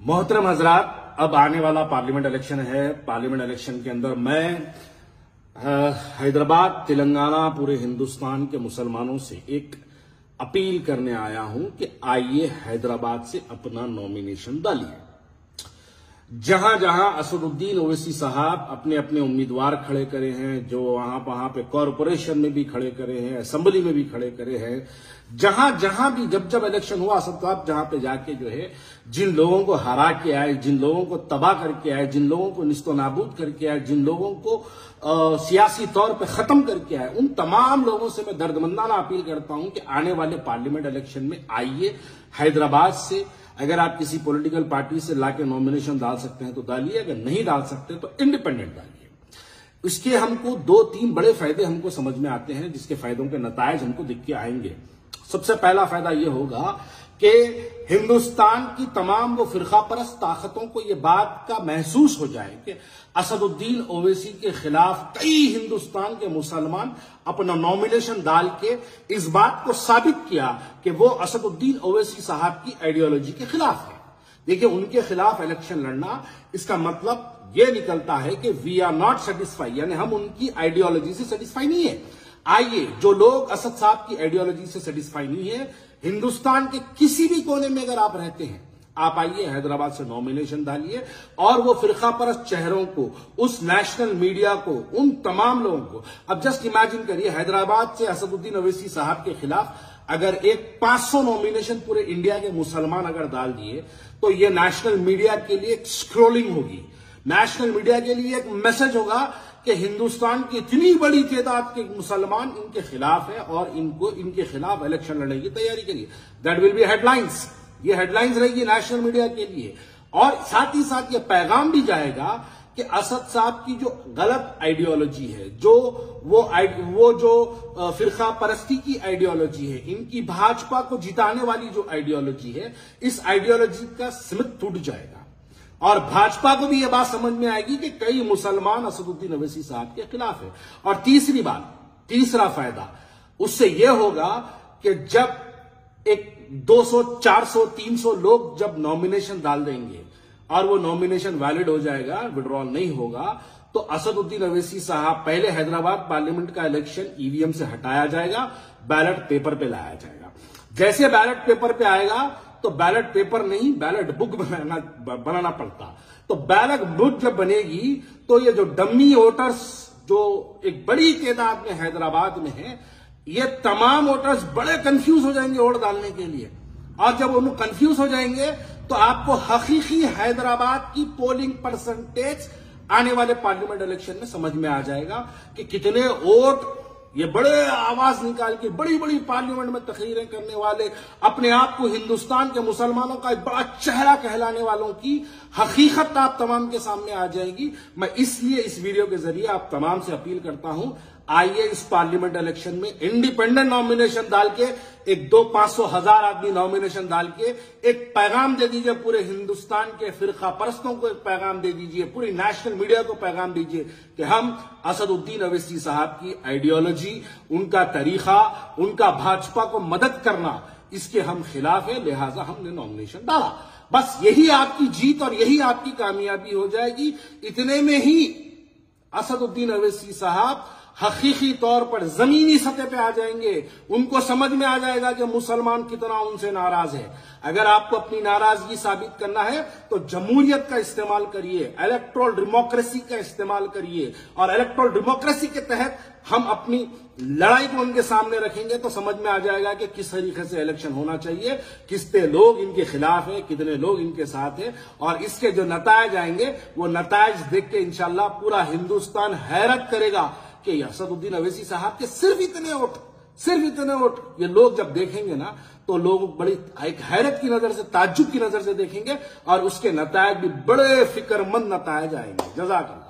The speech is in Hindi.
मोहतरम हजरात, अब आने वाला पार्लियामेंट इलेक्शन है। पार्लियामेंट इलेक्शन के अंदर मैं हैदराबाद, तेलंगाना, पूरे हिंदुस्तान के मुसलमानों से एक अपील करने आया हूं कि आइए हैदराबाद से अपना नॉमिनेशन डालिए। जहां जहां असदुद्दीन ओवैसी साहब अपने अपने उम्मीदवार खड़े करे हैं, जो वहां पे कॉरपोरेशन में भी खड़े करे हैं, असेंबली में भी खड़े करे हैं, जहां जहां भी जब इलेक्शन हुआ, असद साहब जहां पे जाके जो है जिन लोगों को हरा के आए, जिन लोगों को तबाह करके आए, जिन लोगों को निस्तो नाबूद करके आए, जिन लोगों को सियासी तौर पे खत्म करके आए, उन तमाम लोगों से मैं दर्दमंदाना अपील करता हूं कि आने वाले पार्लियामेंट इलेक्शन में आइए हैदराबाद से। अगर आप किसी पॉलिटिकल पार्टी से लाके नॉमिनेशन डाल सकते हैं तो डालिए, अगर नहीं डाल सकते तो इंडिपेंडेंट डालिए। इसके हमको 2-3 बड़े फायदे हमको समझ में आते हैं, जिसके फायदों के नतायज हमको दिख के आएंगे। सबसे पहला फायदा यह होगा कि हिंदुस्तान की तमाम वो फिरका परस्त ताकतों को यह बात का महसूस हो जाए कि असदुद्दीन ओवैसी के खिलाफ कई हिंदुस्तान के मुसलमान अपना नॉमिनेशन डाल के इस बात को साबित किया कि वो असदुद्दीन ओवैसी साहब की आइडियोलॉजी के खिलाफ है। देखिए, उनके खिलाफ इलेक्शन लड़ना, इसका मतलब यह निकलता है कि वी आर नॉट सेटिस्फाई, यानी हम उनकी आइडियोलॉजी से सेटिस्फाई नहीं है। आइए, जो लोग असद साहब की आइडियोलॉजी से सेटिस्फाई नहीं है, हिंदुस्तान के किसी भी कोने में अगर आप रहते हैं, आप आइए हैदराबाद से नॉमिनेशन डालिए और वो फिरका परस्त चेहरों को, उस नेशनल मीडिया को, उन तमाम लोगों को, अब जस्ट इमेजिन करिए हैदराबाद से असदुद्दीन ओवैसी साहब के खिलाफ अगर एक 500 नॉमिनेशन पूरे इंडिया के मुसलमान अगर डाल दिए तो ये नेशनल मीडिया के लिए एक स्क्रोलिंग होगी, नेशनल मीडिया के लिए एक मैसेज होगा कि हिंदुस्तान की इतनी बड़ी तादाद के मुसलमान इनके खिलाफ है और इनको इनके खिलाफ इलेक्शन लड़ने की तैयारी करिए। दैट विल बी हेडलाइंस, ये हेडलाइंस रहेगी नेशनल मीडिया के लिए। और साथ ही साथ ये पैगाम भी जाएगा कि असद साहब की जो गलत आइडियोलॉजी है, वो जो फिरका परस्ती की आइडियोलॉजी है, इनकी भाजपा को जिताने वाली जो आइडियोलॉजी है, इस आइडियोलॉजी का सिमत टूट जाएगा और भाजपा को भी यह बात समझ में आएगी कि कई मुसलमान असदुद्दीन ओवैसी साहब के खिलाफ है। और तीसरा फायदा उससे यह होगा कि जब एक 200, 400, 300 लोग जब नॉमिनेशन डाल देंगे और वो नॉमिनेशन वैलिड हो जाएगा, विड्रॉल नहीं होगा, तो असदुद्दीन ओवैसी साहब, पहले हैदराबाद पार्लियामेंट का इलेक्शन ईवीएम से हटाया जाएगा, बैलेट पेपर पे लाया जाएगा। जैसे बैलेट पेपर पे आएगा तो बैलेट पेपर नहीं, बैलेट बुक बनाना पड़ता। तो बैलेट बुक जब बनेगी तो ये जो डम्मी वोटर्स जो एक बड़ी तादाद में हैदराबाद में है, ये तमाम वोटर्स बड़े कंफ्यूज हो जाएंगे वोट डालने के लिए। और जब उन्हें कंफ्यूज हो जाएंगे तो आपको हकीकी हैदराबाद की पोलिंग परसेंटेज आने वाले पार्लियामेंट इलेक्शन में समझ में आ जाएगा कि कितने वोट ये बड़े आवाज निकाल के बड़ी बड़ी पार्लियामेंट में तकरीरें करने वाले, अपने आप को हिंदुस्तान के मुसलमानों का एक बड़ा चेहरा कहलाने वालों की हकीकत आप तमाम के सामने आ जाएगी। मैं इसलिए इस वीडियो के जरिए आप तमाम से अपील करता हूं, आइए इस पार्लियामेंट इलेक्शन में इंडिपेंडेंट नॉमिनेशन डाल के, एक 200-500 हजार आदमी नॉमिनेशन डाल के एक पैगाम दे दीजिए पूरे हिंदुस्तान के फिरका परस्तों को, एक पैगाम दे दीजिए पूरी नेशनल मीडिया को, पैगाम दीजिए कि हम असदुद्दीन ओवैसी साहब की आइडियोलॉजी, उनका तरीका, उनका भाजपा को मदद करना, इसके हम खिलाफ है, लिहाजा हमने नॉमिनेशन डाला। बस यही आपकी जीत और यही आपकी कामयाबी हो जाएगी। इतने में ही असदुद्दीन ओवैसी साहब हकीकी तौर पर जमीनी सतह पे आ जाएंगे, उनको समझ में आ जाएगा कि मुसलमान कितना उनसे नाराज है। अगर आपको अपनी नाराजगी साबित करना है तो जमहूरियत का इस्तेमाल करिए, इलेक्टोरल डेमोक्रेसी का इस्तेमाल करिए, और इलेक्टोरल डेमोक्रेसी के तहत हम अपनी लड़ाई को उनके सामने रखेंगे तो समझ में आ जाएगा कि किस तरीके से इलेक्शन होना चाहिए, कितने लोग इनके खिलाफ है, कितने लोग इनके साथ है, और इसके जो नतायज आएंगे वो नतायज देख के इंशाल्लाह पूरा हिंदुस्तान हैरत करेगा कि असदुद्दीन ओवैसी साहब के सिर्फ इतने वोट ये लोग जब देखेंगे ना तो लोग बड़ी एक हैरत की नजर से, ताज्जुब की नजर से देखेंगे और उसके नतायज भी बड़े फिक्रमंद नतायज आएंगे। जज़ाकल्लाह।